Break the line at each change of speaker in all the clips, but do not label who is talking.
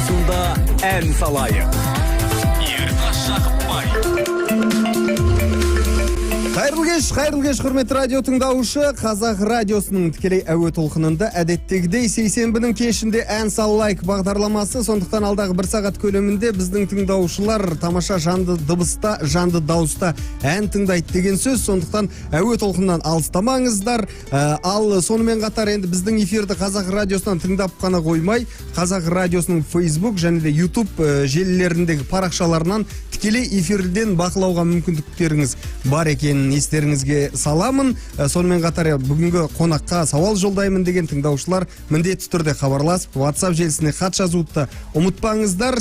радиосында ән салайық. Ерғаш Жақыпбай.
Қайырлы кеш, құрметті радио тыңдаушы. Қазақ радиосының тікелей әуе толқынында әдеттегідей сейсенбінің кешінде ән салайық бағдарламасы. Сондықтан алдағы бір сағат көлемінде біздің тыңдаушылар тамаша жанды дыбыста, жанды дауыста ән тыңдайды деген сөз. Сондықтан әуе толқыннан алыстамаңыздар. Ал сонымен қатар енді біздің эфирді Қазақ радиосынан тыңдап қана қоймай, Қазақ радиосының Facebook және де YouTube желілеріндегі парақшаларынан тікелей эфирден бақылауға мүмкіндіктеріңіз бар екенін естеріңізге саламын. Сонымен қатар бүгінгі қонаққа сауал жолдаймын деген тыңдаушылар міндетті түрде хабарласып, WhatsApp желісіне хат жазуды ұмытпаңыздар.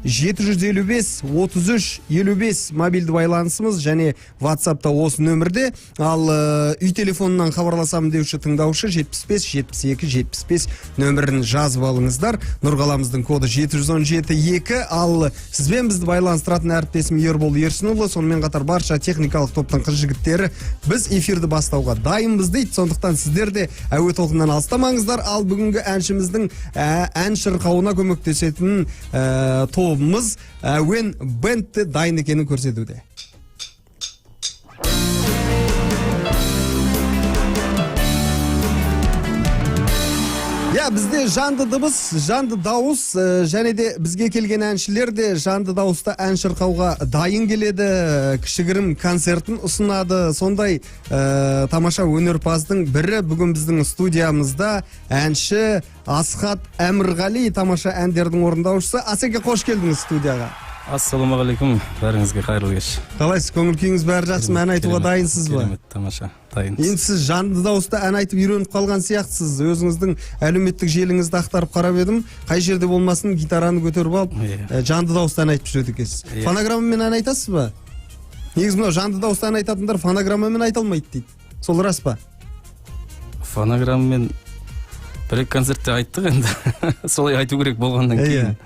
8-755-33-55 мобильді байланысымыз және WhatsApp'та осы нөмірде. Ал үй телефонынан хабарласамын деуші тыңдаушы 75-72-75 нөмірін жазып алыңыздар. Нұрғаламыздың коды 717-2. Ал сізбен бізді байланыстыратын әріптесім Ербол Ерсінұлы, сонымен қатар барша техникалық топтың қыз-жігіттері біз эфирді бастауға дайынбыз дейді. Сондықтан сіздер де әуе толқыннан алыстамаңыздар. Ал бүгінгі әншіміздің ән шырқауына көмектесетін тобымыз әуен бэндті дайын екенін көрсетуде. Бізде жанды дыбыс, жанды дауыс және де бізге келген әншілер де жанды дауыста ән шырқауға дайын келеді, кішігірім концертін ұсынады. Сондай тамаша өнерпаздың бірі бүгін біздің студиямызда әнші Асхат Әмірғали, тамаша әндердің орындаушысы. Асеке, қош келдіңіз студияға.
Ассалаумағалейкум, бәріңізге қайырлы кеш.
Қалайсыз, көңіл күйіңіз бәрі жақсы ма, ән айтуға дайынсыз ба?
Керемет, тамаша, дайынсыз.
Енді сіз жанды дауыста ән айтып үйреніп қалған сияқтысыз. Өзіңіздің әлеуметтік желіңізді ақтарып қарап едім. Қай жерде болмасын гитараны көтеріп алып, жанды дауыста ән айтып жүреді екенсіз. Фонограммамен ән айтасыз ба? Негізі мынау жанды дауыста ән айтатындар фонограммамен айта алмайды дейді. Сол рас па?
Фонограммамен бір концертте айттық енді. Солай айту керек болғаннан кейін.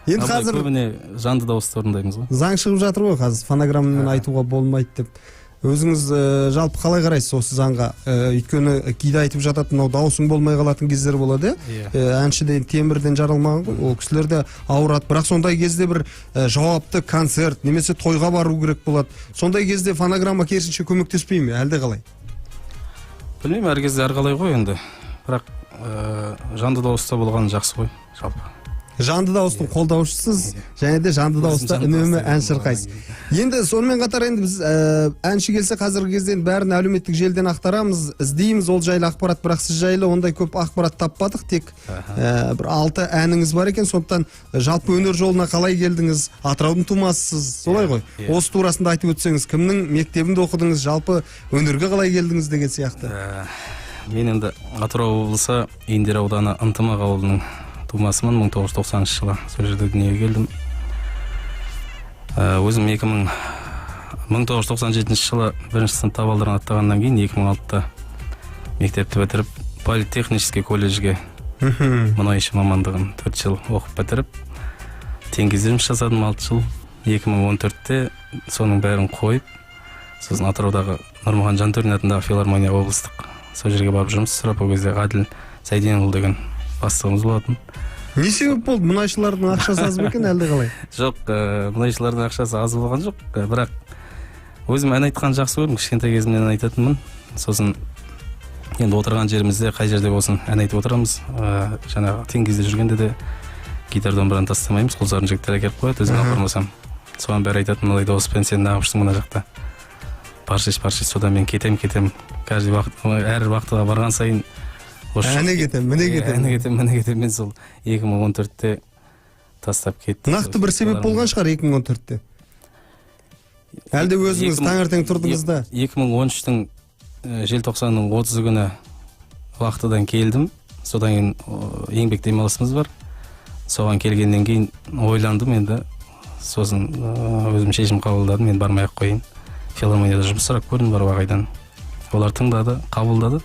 Енді қазір
көбіне жанды дауыста орындаймыз ғой.
Заң шығып жатыр ғой қазір, фонограммамен айтуға болмайды деп. Өзіңіз жалпы қалай қарайсыз осы заңға? Өйткені кейде айтып жататын, мынау дауысың болмай қалатын кездер болады. Әншіден темірден жаралмаған ғой. Ол кісілер де ауырады. Бірақ сондай кезде бір жауапты концерт немесе тойға бару керек болады. Сондай кезде фонограмма керісінше көмектеспей ме, әлде қалай?
Білмеймін, әр кезде әр қалай ғой енді. Бірақ жанды дауыста болған жақсы ғой, жалпы.
Жанды дауыстың қолдаушысыз және де жанды дауыста үнемі ән шырқайсыз. Енді сонымен қатар енді біз әнші келсе қазіргі кезде бәрін әлеуметтік желіден ақтарамыз, іздейміз ол жайлы ақпарат, бірақ сіз жайлы ондай көп ақпарат таппадық, тек бір 6 әніңіз бар екен. Сондықтан жалпы өнер жолына қалай келдіңіз? Атыраудың тумасысыз, солай ғой. Осы турасында айтып өтсеңіз, кімнің мектебінде оқыдыңыз, жалпы өнерге қалай келдіңіз деген сияқты.
Мен енді Атырау облысы Индер ауданы Ынтымақ ауылының тумасымын. 1990 жылы сол жерде дүниеге келдім. Өзім 1997 жылы бірінші сынып табалдырған аттағаннан кейін 2006-та мектепті бітіріп, политехнический колледжге мұнайшы мамандығын 4 жыл оқып бітіріп, теңгезден жұмыс жасадым 6 жыл. 2014-те соның бәрін қойып, сосын Атыраудағы Нұрмұхан Жантөрин атындағы филармония облыстық сол жерге барып жұмыс сұрап, ол кезде Ғаділ Сайденұлы деген бастығымыз болатын.
Не себеп болды? Мұнайшылардың ақшасы аз ба екен, әлде қалай?
Жоқ, мұнайшылардың ақшасы аз болған жоқ, бірақ өзім ән айтқан жақсы көрдім, кішкентай кезімнен ән айтатынмын. Сосын енді отырған жерімізде қай жерде болсын ән айтып отырамыз. Жаңағы теңгезде жүргенде де гитар домбыраны тастамаймыз, қолдарын жігіттер әкеліп қояды, өзім апармасам. Соған бәрі айтатын, мындай дауыспен сен неғып мына жақта. Паршиш, содан мен кетем. Әр уақытыға барған сайын
әне кетем.
Мен сол 2014-те тастап кеттім.
Нақты бір себеп болған шығар 2014-те. Әлде өзіңіз таңертең тұрдыңыз да?
2013-тің желтоқсанның 30 күні уақытыдан келдім. Содан кейін еңбек демалысымыз бар. Соған келгеннен кейін ойландым енді. Сосын өзім шешім қабылдадым, мен бармай-ақ қойын. Филармонияда жұмыс сұрап көрдім бар уақайдан. Олар тыңдады, қабылдады.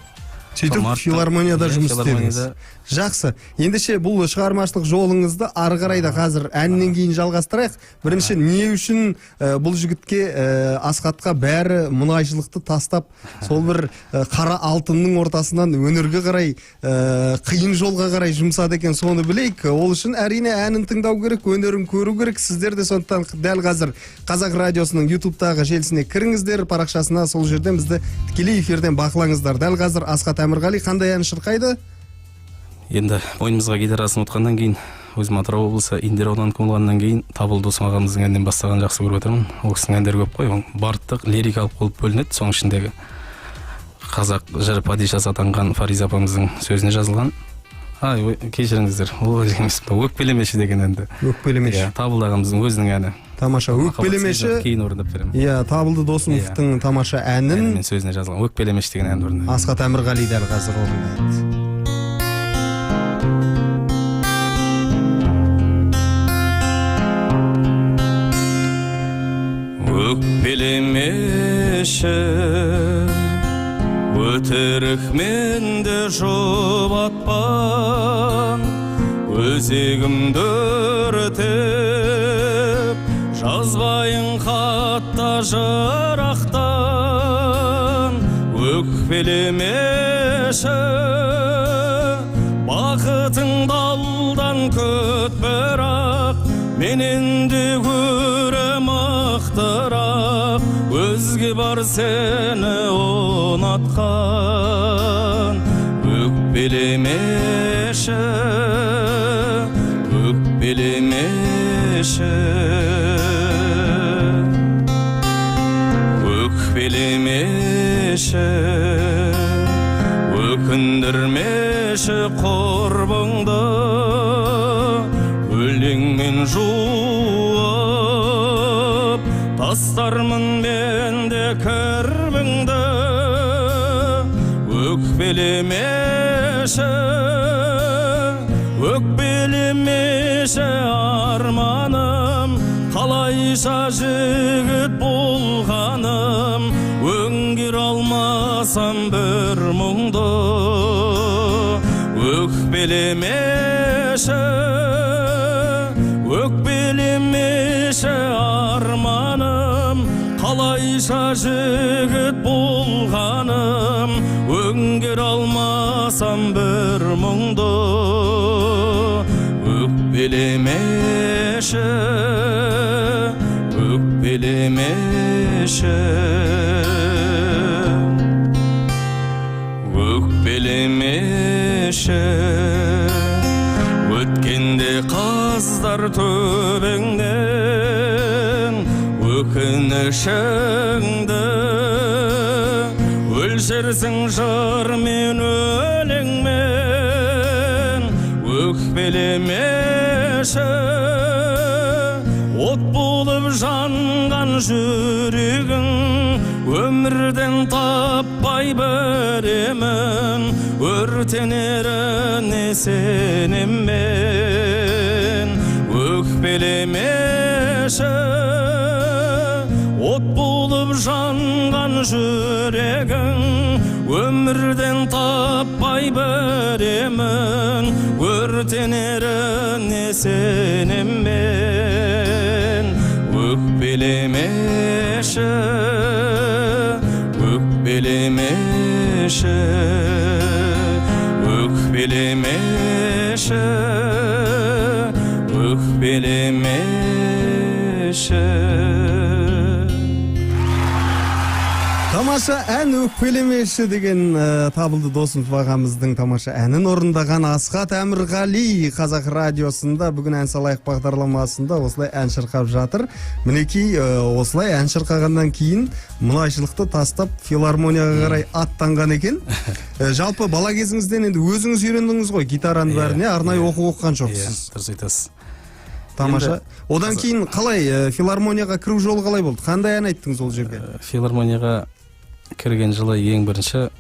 сөйтіп филармонияда жұмыс істедіңіз. Жақсы. Ендеше бұл шығармашылық жолыңызды ары қарай да қазір әннен кейін жалғастырайық. Бірінші, не үшін бұл жігітке Асхатқа бәрі мұнайшылықты тастап, сол бір қара алтынның ортасынан өнерге қарай, қиын жолға қарай жұмсады екен, соны білейік. Ол үшін әрине әнін тыңдау керек, өнерін көру керек. Сіздер де сондықтан дәл қазір Қазақ радиосының YouTube-тағы желісіне кіріңіздер, парақшасына, сол жерден бізді тікелей эфирден бақылаңыздар. Дәл қазір Асхат Әмірғали қандай ән шырқайды?
Енді бойымызға гитарасын отқаннан кейін, өзім Атырау облысы Индер ауданы көмілғаннан кейін Табыл Досым ағамыздың әннен бастаған жақсы көріп отырмын. Ол кісінің әндері көп қой, бардық лирикалық болып бөлінеді. Соның ішіндегі қазақ жыр падишасы атанған Фариза апамыздың сөзіне жазылған. Кешіріңіздер, ол емес па, Өкпелемеші деген әнді.
Өкпелемеші.
Табыл ағамыздың өзінің әні.
Тамаша. Өкпелемеші.
Кейін орындап беремін.
Иә, Табылды Досымовтың тамаша әнін
сөзіне жазылған Өкпелемеші деген әнді орындайды.
Асхат Әмірғали дәл қазір орындайды.
Өкпелемеші өтірік менде жұбатпан, өзегімді өртеп жазбайын хатта жырақтан. Өкпелемеші бақытыңды алдан күт, бірақ менен де көрем ақтырақ, өзге бар сені ұнатқан. Өкпелемеші, өкпелемеші, өкпелемеші, өкіндірмеші құрбыңды, өлеңмен жуып тастармын мен де кірбіңді. Өкпелемеші, өкпелемеші арманым, қалайша жігіт болғаным, өңгер алмасам бір мұңды. Өкпелемеші, өкпелемеші арманым, қалайша жігіт болғаным, өңгер алмасам бір мұңды. Өкпелемеші, өкпелемеші, өкпелемеші, өткенде қаздар төбеңнен өкінішіңді, өлшерсің жыр мен өлеңмен. Өкпелемеші, от болып жанған жүрегің, өмірден таппай біремін, өртенеріне сенем мен. Өкпелемеші, от болып жанған жүрегің, өмірден таппай біремін, өртенеріне сенем мен. Өкпелемеші, өкпелемеші, өкпелемеші, өкпелемеші.
Тамаша ән өкпелемеші деген Табылды Досымов ағамыздың тамаша әнін орындаған Асхат Әмірғали Қазақ радиосында бүгін ән салайық бағдарламасында осылай ән шырқап жатыр. Мінекей осылай ән шырқағаннан кейін мұнайшылықты тастап филармонияға қарай аттанған екен. Жалпы бала кезіңізден енді өзіңіз үйрендіңіз ғой гитараның бәріне, арнайы оқу оқыған жоқсыз.
Дұрыс айтасыз.
Тамаша. Одан кейін қалай филармонияға кіру жолы қалай болды? Қандай ән айттыңыз ол жерде?
Филармонияға кірген жылы ең бірінші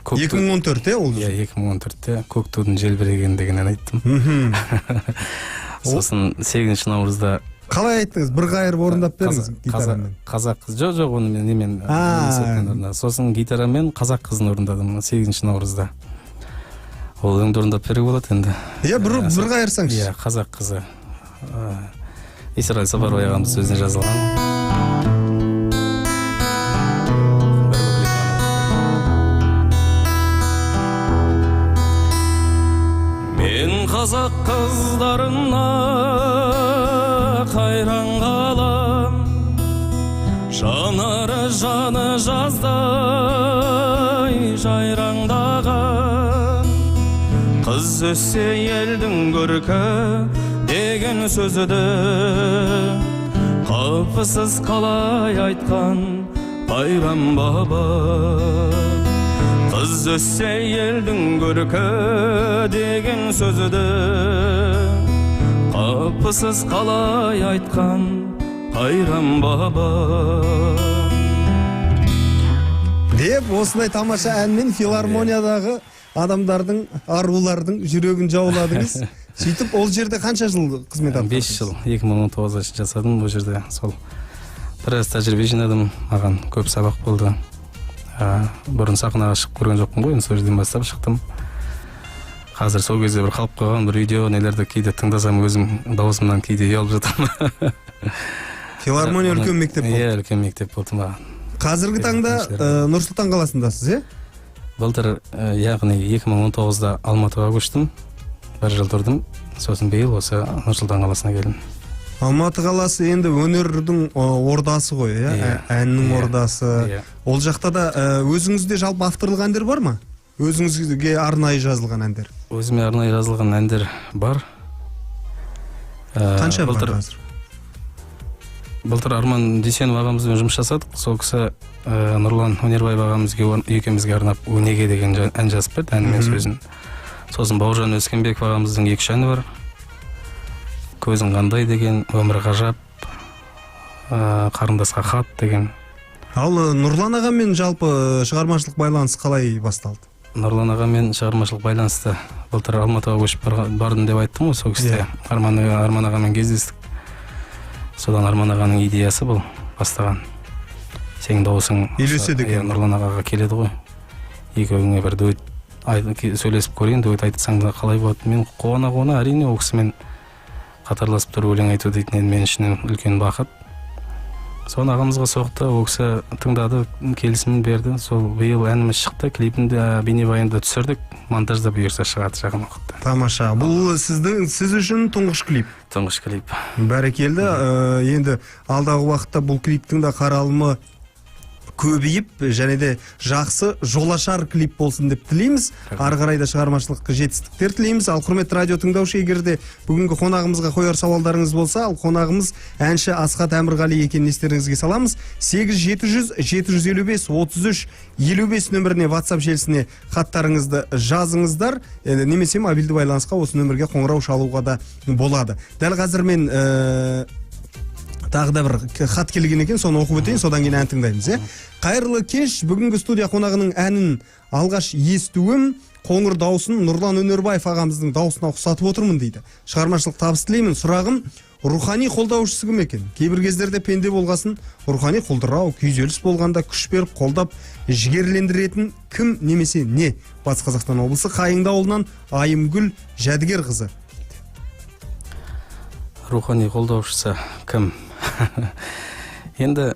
2014-те ол?
Иә, 2014-те Көк тудың желбіреген деген ән айттым. Сосын 8 наурызда
Қалай айттыңыз? Bir қайыр орындап беріңіз гитарамен.
Қазақ қыз. Жоқ, оны мен немен сосын гитарамен қазақ қызын орындадым 8 наурызда. Ол енді орындап беруге болады енді.
Иә, бір қайырсаңыз.
Иә, қазақ қызы. Исрай Сапарбай ағамыз сөзіне жазылған. Мен қазақ қыздарына қайран қалам, жанары жаны жаздай жайраңдаған. Қыз өссе елдің көркі деген сөзді қапысыз қалай айтқан Байрам баба. Қыз өссе елдің көркі деген сөзді қапысыз қалай айтқан Байрам баба.
Деп осындай тамаша әнмен филармониядағы адамдардың, арулардың жүрегін жауладыңыз. Сөйтіп ол жерде қанша жыл қызмет атқардыңыз?
5 жыл, 2019 жасадым ол жерде. Сол біраз тәжірибе жинадым, маған көп сабақ болды. Бұрын сахнаға шығып көрген жоқпын ғой, сол жерден бастап шықтым. Қазір сол кезде бір қалып қойған бір видео нелерді кейде тыңдасам өзім дауысымнан кейде ұялып жатамын.
Филармония үлкен мектеп болды.
Иә, үлкен мектеп болды маған.
Қазіргі таңда Нұр-Сұлтан қаласындасыз, е?
Былтыр, яғни 2019-да Алматыға көштім. Бір жыл тұрдым. Сосын биыл осы Нұр-Сұлтан қаласына келдім.
Алматы қаласы енді өнердің ордасы ғой, иә? Әннің ордасы. Ол жақта да өзіңізде жалпы авторлық әндер бар ма? Өзіңізге арнайы жазылған әндер?
Өзіме арнайы жазылған әндер бар.
Қанша бар қазір?
Былтыр Арман Дүйсенов ағамызбен жұмыс жасадық. Сол кісі Нұрлан Өнербаев ағамызге екеумізге арнап өнеге деген ән жазып берді, әні мен сөзін. Сосын Бауыржан Өскенбеков ағамыздың 2 әні бар. Көзің қандай деген, өмір ғажап, қарындасқа хат деген.
Ал Нұрлан ағамен жалпы шығармашылық байланыс қалай басталды?
Нұрлан ағамен шығармашылық байланысты былтыр Алматыға көшіп бардым деп айттым ғой, сол кезде Арман ағамен кездестік. Содан Арман ағаның идеясы бұл бастаған. Сенің дауысың
үйлесе деген.
Нұрлан ағаға келеді ғой. Екеуіңе бір дуэт сөйлесіп көрейін, дуэт айтсаң да қалай болады? Мен қуана әрине ол кісімен қатарласып тұрып өлең айту дейтін мен үшін үлкен бақыт. Соны ағамызға соқты, ол кісі тыңдады, келісімін берді. Сол биыл әніміз шықты, клипінде бейнебаянды түсірдік, монтажда бұйырса шығады жақын уақытта.
Тамаша. Бұл сіз үшін тұңғыш клип.
Тұңғыш клип.
Бәрекелді. Енді алдағы уақытта бұл клиптің де қаралымы көбейіп, және де жақсы жолашар клип болсын деп тілейміз. Ары қарай да шығармашылық жетістіктер тілейміз. Ал құрметті радио тыңдаушы, егерде бүгінгі қонағымызға қояр сауалдарыңыз болса, ал қонағымыз әнші Асхат Әмірғали екенін естеріңізге саламыз. 8700-755-33-55 нөміріне WhatsApp желісіне хаттарыңызды жазыңыздар, немесе мобильді байланысқа осы нөмірге қоңырау шалуға да болады. Дәл қазір мен тағы да бір хат келген екен, соны оқып өтейін, содан кейін ән тыңдаймыз, е? Қайырлы кеш, бүгінгі студия қонағының әнін алғаш естуім, қоңыр даусын Нұрлан Өнербаев ағамыздың дауысына ұқсатып отырмын дейді. Шығармашылық табыс тілеймін. Сұрағым, рухани қолдаушысы кім екен? Кейбір кездерде пенде болғасын, рухани қолдырау, күйзеліс болғанда күш беріп, қолдап, жігерлендіретін кім немесе не? Батыс Қазақстан облысы Қайыңды ауылынан Айымгүл Жәдігер қызы.
Рухани қолдаушысы кім? Енді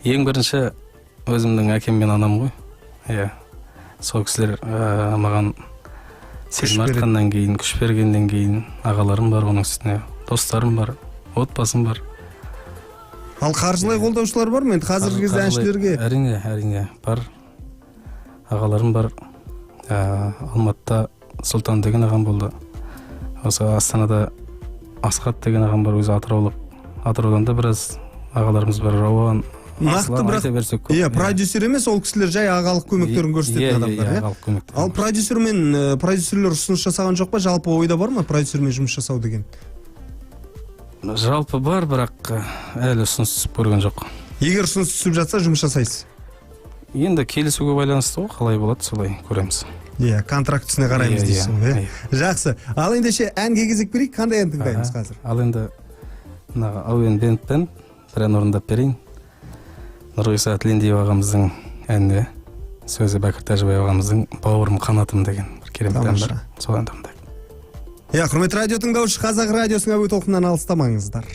ең бірінші өзімнің әкем мен анам ғой. Сол кісілер маған сенім артқаннан кейін, күш бергеннен кейін ағаларым бар, оның үстіне достарым бар, отбасым бар.
Ал қаржылай қолдаушылар бар ма? Енді қазіргі кезде әншілерге?
Әрине бар. Ағаларым бар. Алматыда Сұлтан деген ағам болды. Осы Астанада Асхат деген ағам бар, өзі атыраулық. Атыраудан да біраз ағаларымыз бар, Рауан.
Нақты бірақ, продюсер емес, ол кісілер жай ағалық көмектерін көрсететін адамдар. Ал продюсерлер ұсыныс жасаған жоқ па? Жалпы ойда бар ма продюсермен жұмыс жасау деген?
Жалпы бар, бірақ әлі ұсыныс түсіп көрген жоқ.
Егер ұсыныс түсіп жатса жұмыс жасайсыз?
Енді келісуге байланысты ғой, қалай болады, солай көреміз.
Иә, контракт үстіне қараймыз дейсің ғой. Жақсы. Ал ендеше әнге кезек берейік, қандай ән тыңдаймыз қазір?
Ал енді мына әуен бендтен бір ән орындап берейін. Нұрғиса Тілендиев ағамыздың әні, сөзі Бәкір Тәжібай ағамыздың «Бауырым қанатым» деген бір керемет ән бар. Сол әнді тыңдайық.
Иә, құрметті радио тыңдаушы, Қазақ радиосының әуе толқынынан алыстамаңыздар.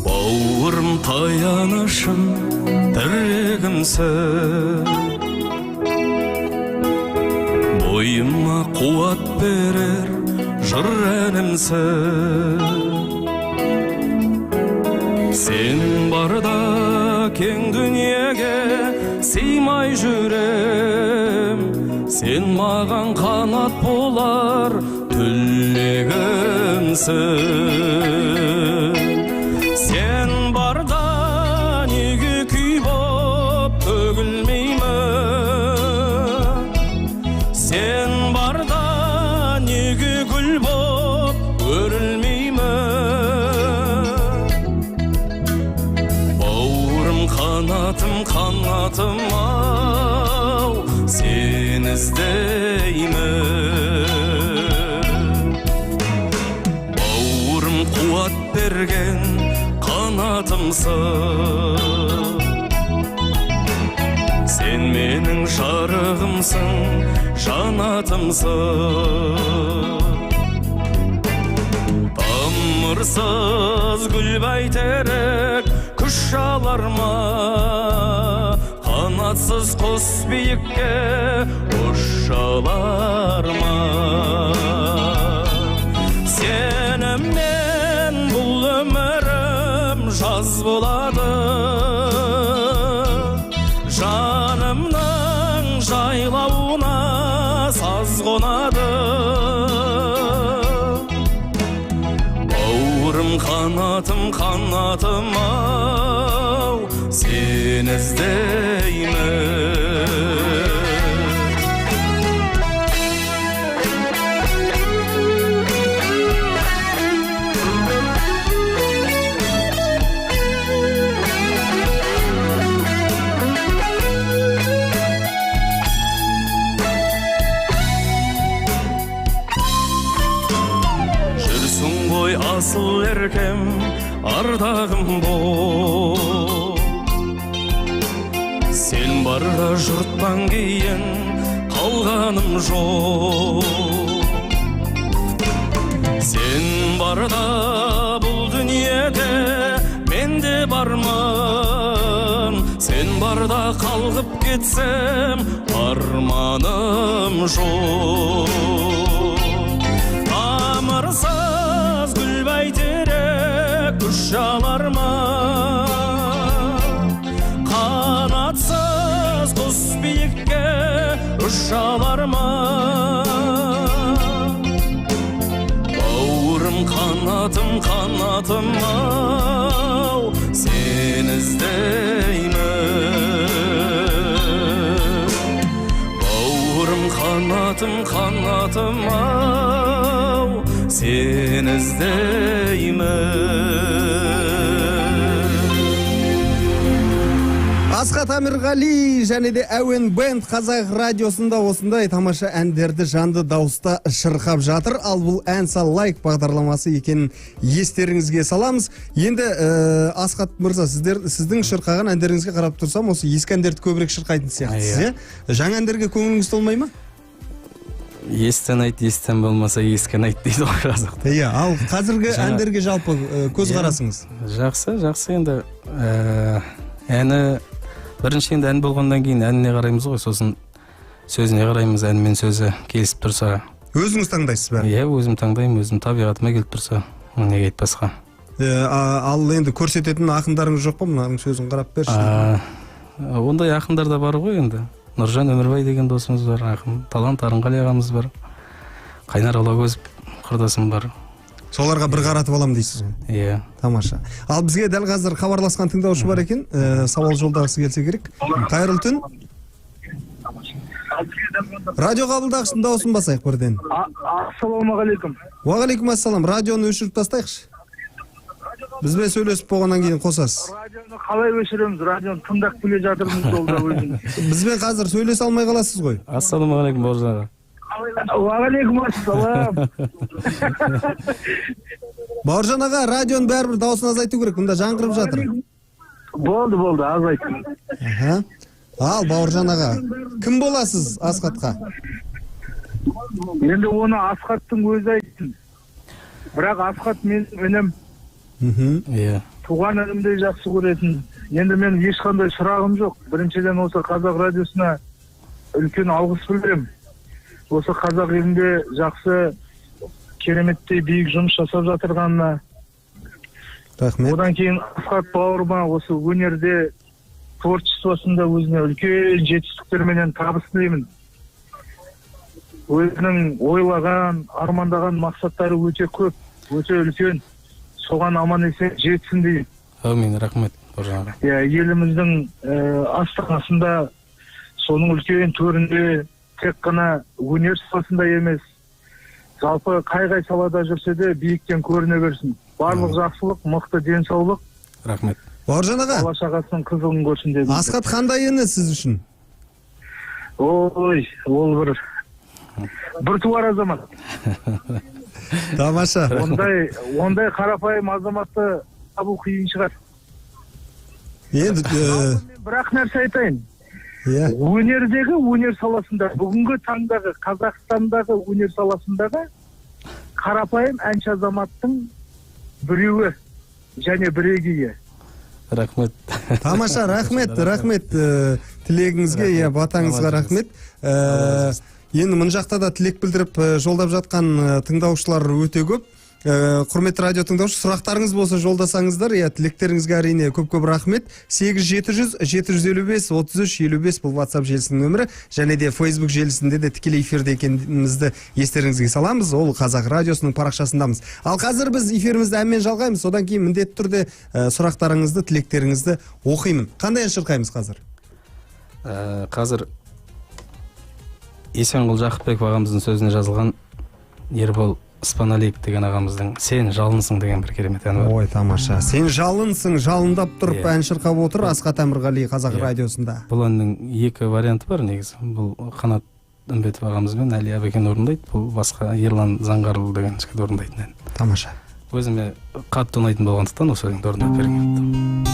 Бауырым таянышым, тірегімсің, бойыма қуат берер жыр әнімсің. Сен барда кең дүниеге сыймай жүрем, сен маған қанат болар түлегімсің. Сен барда неге күй боп төгілмеймін, сен барда неге гүл боп өрілмеймін. Бауырым қанатым, қанатым ау, сен іздеймін. Бауырым қуат берген қанатымсың, сен менің жарығымсың, жанатымсың. Тамырсыз гүл бәйтерек күш алар ма, қанатсыз құс биікке ұша алар ма? Сенімен бұл өмірім жаз болады, жанымның жайлауына саз қонады. Бауырым қанатым, қанатым ау, сен іздеймін. Асыл еркем, ардағым бол, сен барда жұрттан кейін қалғаным жоқ. Сен барда бұл дүниеде мен де бармын, сен барда қалғып кетсем арманым жоқ. Тамырсыз гүл бәйтерек күш алар ма, қанатсыз құс биікке ұша алар ма? Бауырым қанатым, қанатым ау, сен іздеймін. Бауырым қанатым, қанатым ау, сен іздеймін.
Асхат Амирғали және де әуен бенд Қазақ радиосында осындай тамаша әндерді жанды дауыста шырқап жатыр. Ал бұл ән салайық бағдарламасы екенін естеріңізге саламыз. Енді Асхат мырза, сіздің шырқаған әндеріңізге қарап тұрсам, осы ескі әндерді көбірек шырқайтын сияқтысыз, жаңа әндерге көңіліңіз толмай ма?
Естен айт, естен болмаса ескен айт дейді ғой қазақта.
Иә, ал қазіргі әндерге жалпы көз қарасыңыз?
Жақсы, жақсы. Енді әні бірінші енді ән болғаннан кейін әніне қараймыз ғой, сосын сөзіне қараймыз. Ән мен сөзі келісіп тұрса.
Өзіңіз таңдайсыз ба?
Иә, өзім таңдаймын, өзім табиғатыма келіп тұрса, неге айтпасқа.
Ал енді көрсететін ақындарыңыз жоқ па? Мынаның сөзін қарап берші.
Ондай ақындар да бар ғой енді. Нұржан Өмірбай деген досымыз бар, ақын. Талант Арынғали ағамыз бар. Қайнар Алагөзов құрдасым бар.
Соларға бір қаратып алам дейсіз ғой.
Иә.
Тамаша. Ал бізге дәл қазір хабарласқан тыңдаушы бар екен, сауал жолдағысы келсе керек. Қайырлы түн. Радио қабылдағыштың дауысын басайық бірден.
Ассалаумағалейкум.
Уағалейкум ассалам. Радионы өшіріп тастайықшы. Бізбен сөйлесіп болғаннан кейін қосасыз.
Радионы қалай өшіреміз? Радионы тыңдап келе жатырмыз жолда өзіміз.
Бізбен қазір сөйлесе алмай қаласыз ғой.
Ассалаумағалейкум бауыржан аға.
Уағалейкум ассалам.
Бауыржан аға, радионың бәрібір дауысын азайту керек, мұнда жаңғырып жатыр.
Болды, азайттым.
Ал Бауыржан аға, кім боласыз Асқатқа?
Енді оны Асқаттың өзі айттым. Бірақ Асқат менің інім.
Иә.
Туған інімдей жақсы көретін. Енді мен ешқандай сұрағым жоқ. Біріншіден осы қазақ радиосына үлкен алғыс білдірем. Осы қазақ елінде жақсы кереметтей биік жұмыс жасап жатырғанына.
Рахмет.
Одан кейін Асқат бауырыма осы өнерде творчествосында өзіне үлкен жетістіктерменен табыс тілеймін. Өзінің ойлаған, армандаған мақсаттары өте көп, өте үлкен. Соған аман есен жетсін деймін.
Әумин, рахмет бауыржан аға.
Еліміздің астанасында соның үлкен төрінде тек қана өнер саласында емес, жалпы қай салада жүрсе де биіктен көріне берсін. Барлық жақсылық, мықты денсаулық.
Рахмет.
Бауыржан аға,
Бала шағасының қызығын көрсін дедім.
Асқат қандай ені сіз үшін?
Ой, ол бір туар азамат.
Тамаша.
Ондай қарапайым азаматты табу қиын шығар.
Енді
Бірақ нәрсе айтайын.
Иә.
Өнер саласында, бүгінгі таңдағы Қазақстандағы өнер саласындағы қарапайым әнші азаматтың біреуі және бірегейі.
Рахмет.
Тамаша, рахмет. Тілегіңізге, батаңызға рахмет. Енді мұн жақта да тілек білдіріп жолдап жатқан тыңдаушылар өте көп. Құрметті радио тыңдаушы, сұрақтарыңыз болса жолдасаңыздар, тілектеріңізге әрине көп рахмет. 8700-755-3355 бұл WhatsApp желісінің нөмірі, және де Facebook желісінде де тікелей эфирде екенімізді естеріңізге саламыз. Ол Қазақ радиосының парақшасындамыз. Ал қазір біз эфирімізді әнмен жалғаймыз. Содан кейін міндетті түрде сұрақтарыңызды, тілектеріңізді оқимын. Қандай ән шырқаймыз қазір?
Қазір Есенғұл Жақыпбеков ағамыздың сөзіне жазылған Ербол Спаналиев деген ағамыздың «Сен жалынсың» деген бір керемет әні бар.
Ой, тамаша. Сен жалынсың, жалындап тұрып ән шырқап отыр Асқат Әмірғали Қазақ радиосында.
Бұл әннің екі варианты бар негізі. Бұл Қанат Үмбетов ағамыз бен Әли Абекен орындайды. Бұл басқа Ерлан Заңғарұлы деген жігіт орындайтын ән.
Тамаша.
Өзіме қатты ұнайтын болғандықтан осы өлеңді орындап бергенмін.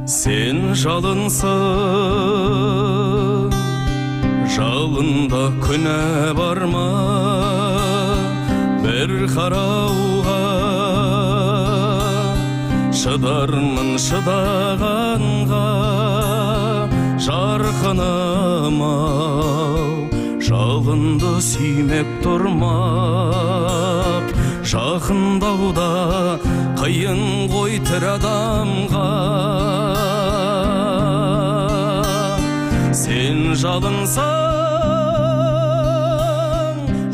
Сен жалынсың, жалында күнә бар ма? Бір қарауға шыдармын шыдағанға, жарқыным-ау, жалынды сүймек тұрмақ, жақындауда қиын ғой тірі адамға. Сен жалынсың,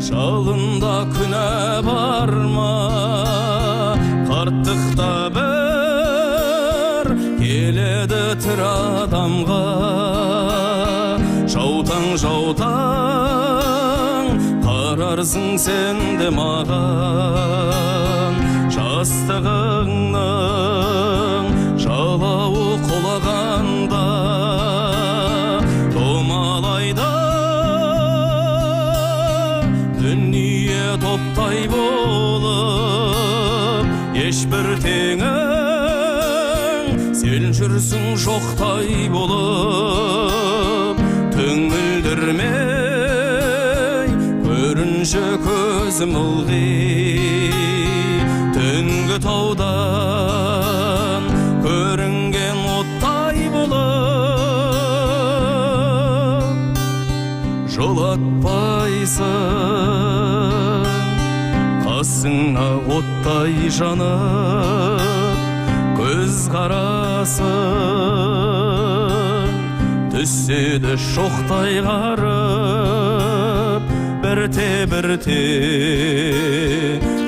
жалында күнә бар ма? Қарттықта бір келеді тірі адамға. Жаутаң қарарсың сен де маған, жастығыңның жалауы құлағанда. Дүние топтай болып, ешбір теңің, сен жүрсің жоқтай болып. Түңілдірмей көрінші көзім ылғи, түнгі таудан көрінген оттай болып. Жолатпайсың, қасыңа оттай жанып, көз қарасың түссе де шоқтай қарып, бірте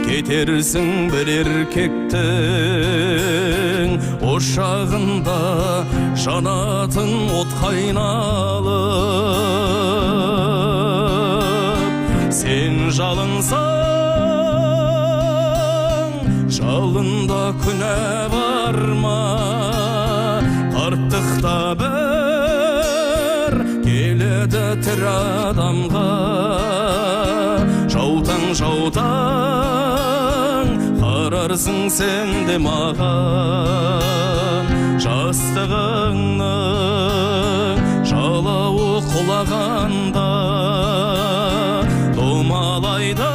кетерсің бір еркектің ошағында жанатын от қайналып. Сен жалынсаң, жалында күнә бар ма? Қарттықта бір келеді тірі адамға. Жаутаң қарарсың сен де маған. Жастығыңның жалауы құлағанда домалайда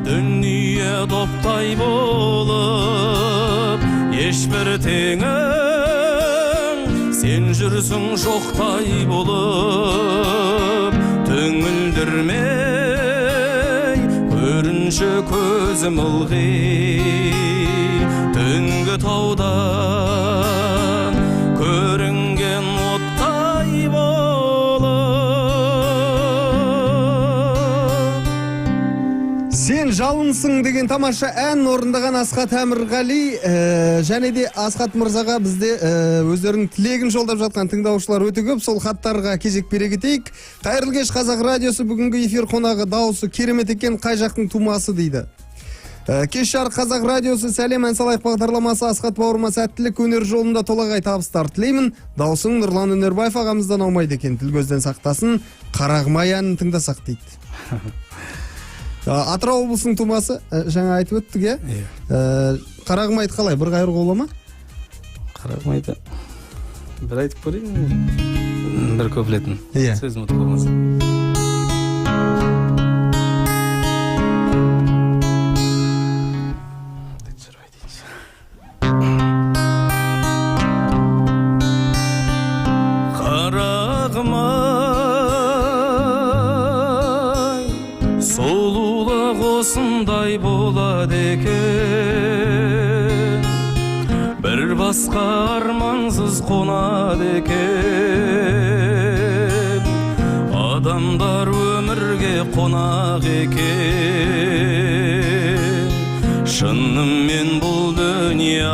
дүние доптай болып, ешбір теңің сен жүрсің жоқтай болып. Түңілдірмей көрінші көзім ылғи, түнгі таудан көрінген оттай болып.
Сен жалынсың деген тамаша ән орындаған Асхат Әмірғали және де Асхат мырзаға бізде өздерінің тілегін жолдап жатқан тыңдаушылар өте көп. Сол хаттарға кезек бере кетейік. Қайырлы кеш, Қазақ радиосы бүгінгі эфир қонағы дауысы керемет екен, қай жақтың тумасы дейді. Кеш жарық Қазақ радиосы, сәлем, ән салайық бағдарламасы. Асхат бауырыма сәттілік, өнер жолында толағай табыстар тілеймін. Даусың Нұрлан Өнербаев ағамыздан аумайды екен, тіл көзден сақтасын. Қарағымай әнін тыңдасақ дейді. Атырау облысының тумасы, жаңа айтып өттік, е? Қарағымайды қалай, бір қайыр қолы ма?
Қарағымайды бір айтып көрейін, бір көпілетін сөз мұты болмаса. Осындай болады екен, бір басқа армансыз қонады екен. Адамдар өмірге қонақ екен, шынымен бұл дүние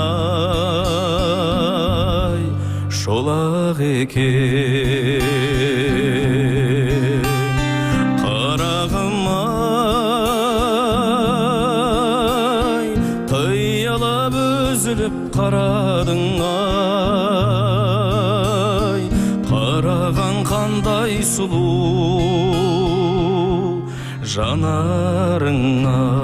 шолақ екен. Қарадың ай, қараған қандай сұлу жанарың ай.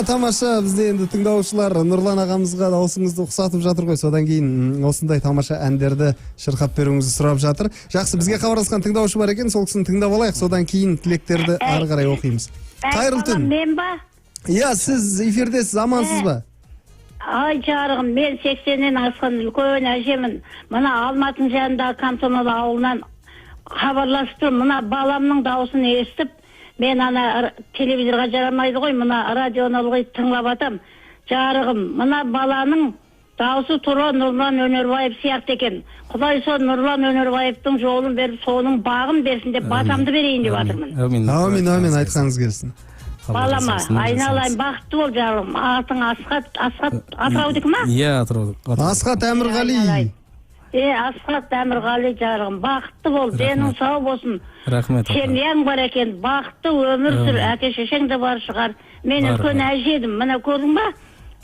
Тамаша, бізде енді тыңдаушылар Нұрлан ағамызға даусыңызды ұқсатып жатыр ғой. Содан кейін осындай тамаша әндерді шырқап беруіңізді сұрап жатыр. Жақсы, бізге хабарласқан тыңдаушы бар екен, сол кісіні тыңдап алайық, содан кейін тілектерді ары қарай оқимыз. Қайырлы түн.
Мен ба?
Сіз эфирдесіз, амансыз ба?
Ай жарығым, мен 80-нен асқан үлкен әжемін. Мына Алматының жанындағы Комсомол ауылынан хабарласып тұр. Мына баламның дауысын естіп, мен ана телевизорға жарамайды ғой, мына радионы ылғи тыңлап атам. Жарығым, мына баланың дауысы тура Нұрлан Өнербаев сияқты екен. Құдай сол Нұрлан Өнербаевтың жолын беріп, соның бағын берсін деп батамды берейін деп атырмын.
Әумин, айтқаныңыз келсін.
Балама, айналайын, бақытты бол жарығым. Атың Асхат Атыраудікі ма?
Атыраудық.
Асхат Әмірғали.
Асхат Әмірғали жарығым, бақытты бол, денің сау болсын.
Рахмет.
Семьяң бар екен, бақытты өмір сүр, әке шешең де бар шығар. Мен үлкен әжедім, мына көрдің ба?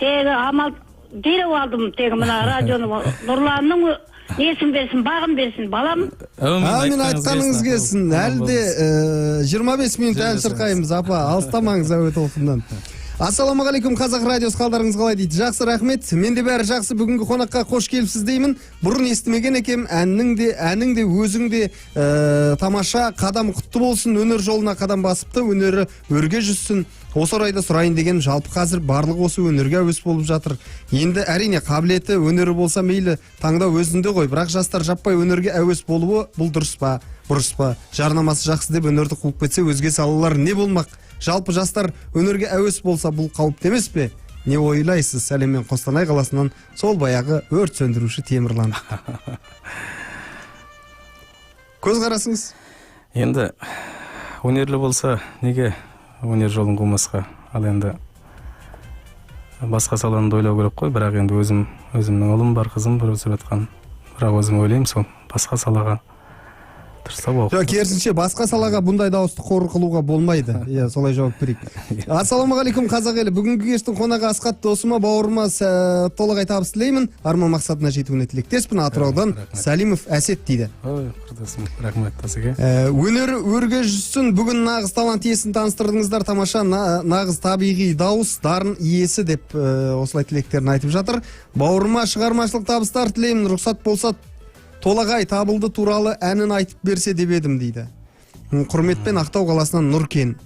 Тегі амал дереу алдым, тегі мына радионы. Нұрланның несін берсін, бағын берсін, балам.
Әмин, айтқаныңыз келсін. Әлде 25 минут ән шырқаймыз, апа, алыстамаңыз әуе толқыннан. Ассалаумағалейкум, Қазақ радиосы, қалдарыңыз қалай дейді. Жақсы, рахмет. Мен де бәрі жақсы, бүгінгі қонаққа қош келіпсіз деймін. Бұрын естімеген екем, әнің де өзің де тамаша, қадам құтты болсын, өнер жолына қадам басыпты, өнері өрге жүзсін. Осы орайда сұрайын деген, жалпы қазір барлық осы өнерге әуес болып жатыр. Енді әрине қабілеті өнері болса мейлі, таңдау өзінде ғой, бірақ жастар жаппай өнерге әуес болуы бұл дұрыс па, бұрыс па? Жарнамасы жақсы деп өнерді қуып кетсе, өзге салалар не болмақ? Жалпы жастар өнерге әуес болса бұл қауіпті емес пе? не ойлайсыз? Сәлеммен Қостанай қаласынан сол баяғы өрт сөндіруші Темірлан. Көз қарасыңыз.
Енді өнерлі болса, неге өнер жолын қумасқа? Ал енді басқа саланы ойлау керек қой, бірақ енді өзімнің ұлым бар, қызым бір өсіп жатқан. Бірақ өзім ойлаймын сол басқа салаға тырысса болды.
Жоқ, керісінше басқа салаға бұндай дауысты қор қылуға болмайды. Иә, солай жауап берейік. Ассалаумағалейкум қазақ елі. Бүгінгі кештің қонағы Асқат досыма, бауырыма толығай табыс тілеймін. Арман мақсатына жетуіне тілектеспін. Атыраудан Сәлимов Әсет дейді.
Ой, құрдасым, рахмет тасыге.
Өнер өрге жүзсін. Бүгін нағыз талант иесін таныстырдыңыздар. Тамаша, нағыз табиғи дауыс, дарын иесі деп осылай тілектерін айтып жатыр. Бауырыма шығармашылық табыстар тілеймін. Рұқсат болса Толағай табылды туралы әнін айтып берсе деп едім дейді. Құрметпен Ақтау қаласынан Нұркен.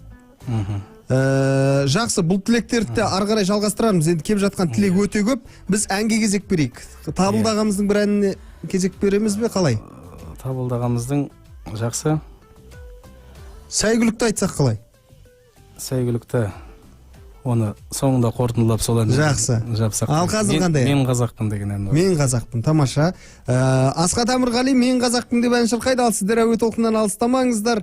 Жақсы, бұл тілектерді ары қарай жалғастырамыз. Енді кеп жатқан тілек өте көп. Біз әнге кезек берейік. Табылды ағамыздың бір әніне кезек береміз бе, қалай?
Табылды ағамыздың жақсы.
Сәйгүлікті айтсақ қалай?
Сәйгүлікті оны соңында қорытындылап сол әнді
жақсы
жапсақ.
Ал қазір қандай?
Мен қазақпын деген ән.
Мен қазақпын, тамаша. Асқат Әмірғали мен қазақпын деп ән шырқайды. Ал сіздер әуе толқынынан алыстамаңыздар.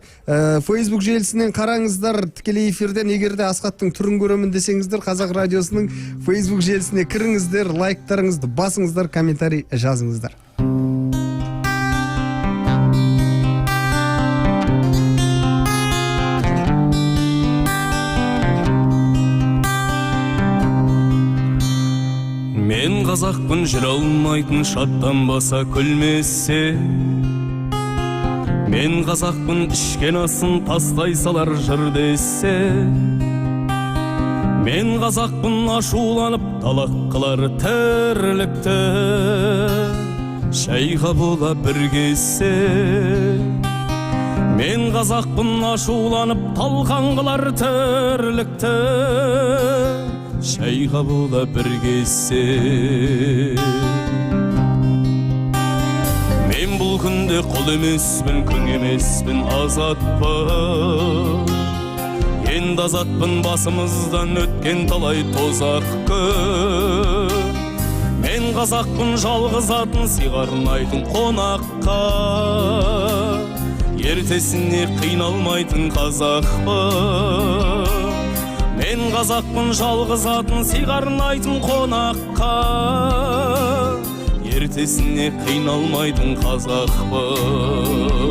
Facebook желісінен қараңыздар. Тікелей эфирден егерде Асқаттың түрін көремін десеңіздер, Қазақ радиосының Facebook желісіне кіріңіздер, лайктарыңызды басыңыздар, комментарий жазыңыздар.
Мен қазақпын жүре алмайтын шаттанбаса күлмесе. Мен қазақпын ішкен асын тастай салар жыр десе. Мен қазақпын ашуланып талақ қылар тірлікті. Шайға бола бір кесе. Мен қазақпын ашуланып талқан қылар тірлікті. Шайға бола бір кесе. Мен бұл күнде құл емеспін, күң емеспін, азатпын. Енді азатпын басымыздан өткен талай тозақ күн. Мен қазақпын жалғыз атын сыйғармайтын қонаққа. Ертесіне қиналмайтын қазақпын. Мен қазақпын жалғыз атын сыйғармайтын қонаққа. Ертесіне қиналмайтын қазақпын.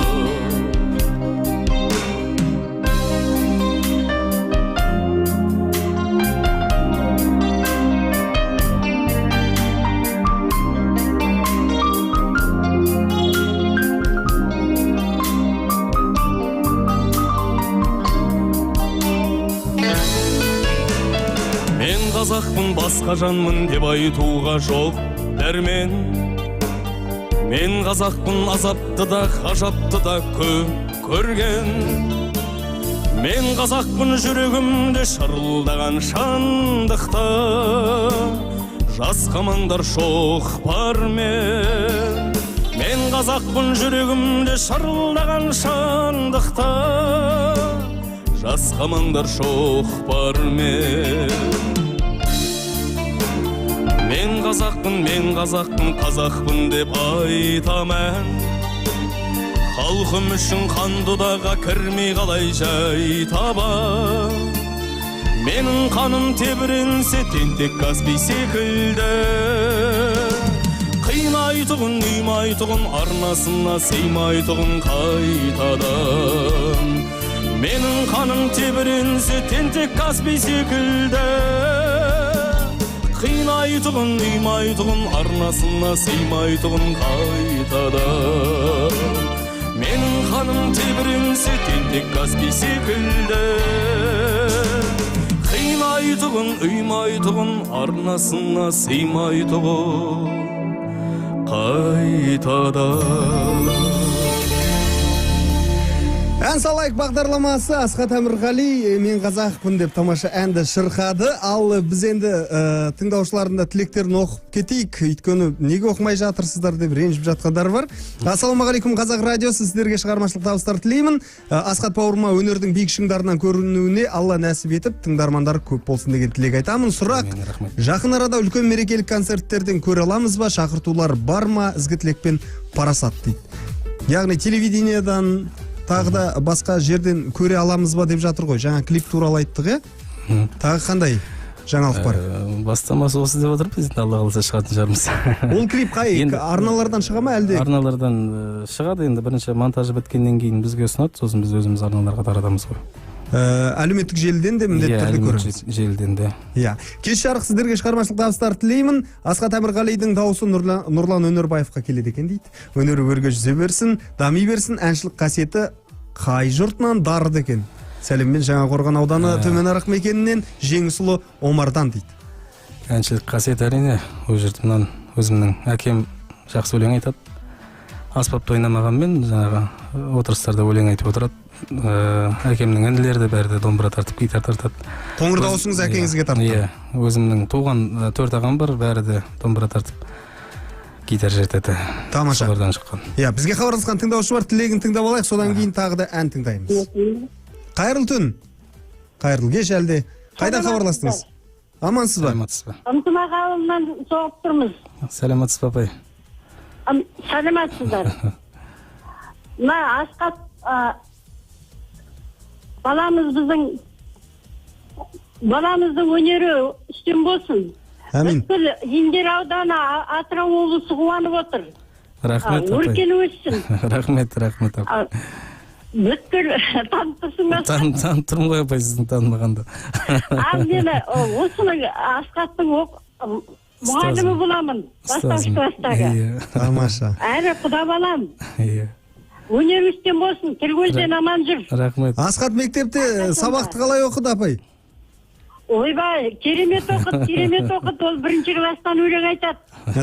Қазақпын басқа жанмын деп айтуға жоқ дәрмен. Мен қазақпын азапты да ғажапты да көп көрген. Мен қазақпын жүрегімде шырылдаған шындықты. Жасқамаңдар шоқпармен. Мен қазақпын жүрегімде шырылдаған шындықты. Жасқамаңдар шоқпармен. Мен қазақпын, қазақпын деп айтамын. Халқым үшін қандыдаға кірмей қалай жай табам. Менің қаным тебіренсе тентек Каспий секілді. Қимайтұғын, ұймайтұғын, арнасына сыймайтұғын қайтадан. Менің қаным тебіренсе тентек Каспий секілді. Қинайтұғын, ұймайтұғын, арнасына сыймайтұғын қайтадан. Менің қаным тебіренсе тентек Каспий секілді. Қинайтұғын, ұймайтұғын, арнасына сыймайтұғын қайтадан.
Ән салайық бағдарламасы Асхат Әмірғали мен қазақпын деп тамаша әнді шырқады. Ал біз енді тыңдаушылардың да тілектерін оқып кетейік. Өйткені неге оқымай жатырсыздар деп ренжіп жатқандар бар. Ассалаумағалейкум, Қазақ радиосы, сіздерге шығармашылық табыстар тілеймін. Асхат бауырыма өнердің биік шыңдарынан көрінуіне Алла нәсіп етіп, тыңдармандар көп болсын деген тілек айтамын. Сұрақ: жақын арада үлкен мерекелік концерттерден көре аламыз ба? Шақыртулар бар ма? Ізгі тілекпен Парасат дейді. Яғни телевидениедан тағы да басқа жерден көре аламыз ба деп жатыр ғой. Жаңа клип туралы айттық, е? Тағы қандай жаңалық бар?
Бастамасы осы деп отырмыз, Алла қаласа шығатын шығармыз.
Ол клип қай? Арналардан шыға ма әлде?
Арналардан шығады, енді бірінші монтажы біткеннен кейін бізге ұсынады, сосын біз өзіміз арналарға таратамыз ғой.
Әлеуметтік желіден де міндетті түрде көреміз.
Желіден де.
Иә. Кеш жарық, сіздерге шығармашылық табыстар тілеймін. Асхат Әмірғалидің дауысы Нұрлан Өнербаевқа келеді екен дейді. Өнері өрге жүзе берсін, дами берсін, әншілік қасиеті қай жұртынан дарыды екен. Сәлеммен Жаңақорған ауданы Төмен Арық мекенінен Жеңісұлы Омардан дейді.
Әншілік қасиеті әрине өз жұртымнан, өзімнің әкем жақсы өлең айтады. Аспапты ойнамағанмен жаңағы отырыстарда өлең айтып отырады. Әкемнің әнділері де бәрі де домбыра тартып, гитар тартады.
Қоңыр дауысыңыз әкеңізге тартты?
Иә, өзімнің туған 4 ағам бар, бәрі де домбыра тартып гитар жертеді.
Тамаша.
Солардан шыққан.
Иә, бізге хабарласқан тыңдаушы бар, тілегін тыңдап алайық, содан кейін тағы да ән тыңдаймыз. Қайырлы түн. Қайырлы кеш әлде. Қайдан хабарластыңыз? Амансыз ба?
Саламатсыз ба?
Ынтымақ ауылынан соғып тұрмыз.
Саламатсыз ба, апай?
Саламатсыздар. Мына Асхат баламыздың өнері үстем болсын.
Әмин.
Бүткіл Индер ауданы, Атырау облысы қуанып отыр.
Рахмет, апай.
Өркен өссін.
Рахмет, апай.
Бүткіл танытырсың ба?
Танытырмын ғой, апай, сіздің танымағанда.
Ал мені осының Асхаттың мұғалімі боламын. Бастауыш класстағы.
Тамаша.
Әрі құда балам.
Иә.
Өнер үстем болсын, тіл көзден аман жүр.
Рахмет.
Асхат мектепте сабақты қалай оқыды, апай?
Ойбай, керемет оқыт, ол 1-ші класстан өлең айтады.